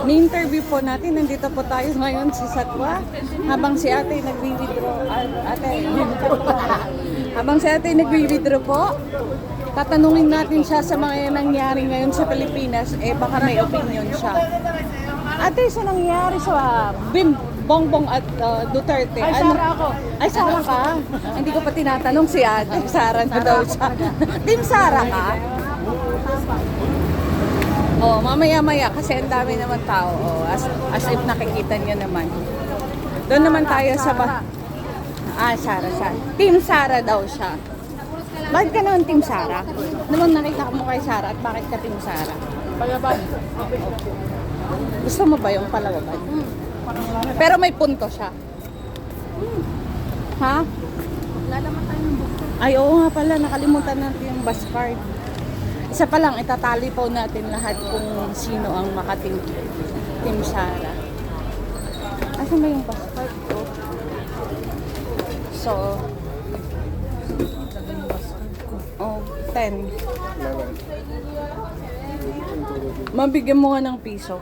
Ni-interview po natin. Nandito po tayo ngayon sa Satwa. Habang si ate nagwi-withdraw. Habang si ate nagwi-withdraw po, tatanungin natin siya sa mga nangyari ngayon sa Pilipinas. Baka may opinion siya. Ate, sa nangyari sa Bongbong at Duterte? Ay, Sara ako. Ay, Sara ka? Hindi ko pa tinatanong si ate. Sara na daw siya. Team Sara ka? Oh, mamaya-maya kasi ang dami naman tao. Oh, as if nakikita niyo naman. Doon naman tayo sa Sara. Team Sara daw siya. Bakit ka naman Team Sara? Naman nakita mo kay Sara at bakit ka Team Sara? Palaban. Gusto mo ba yung palawaban? Pero may punto siya. Ha? Lalaman tayo ng bus. Ay, oo nga pala. Nakalimutan natin yung bus card. Isa pa lang, itatali po natin lahat kung sino ang makating Team Sara. Asan ba yung bus card ko? So, 10. Mabigyan mo nga ng piso.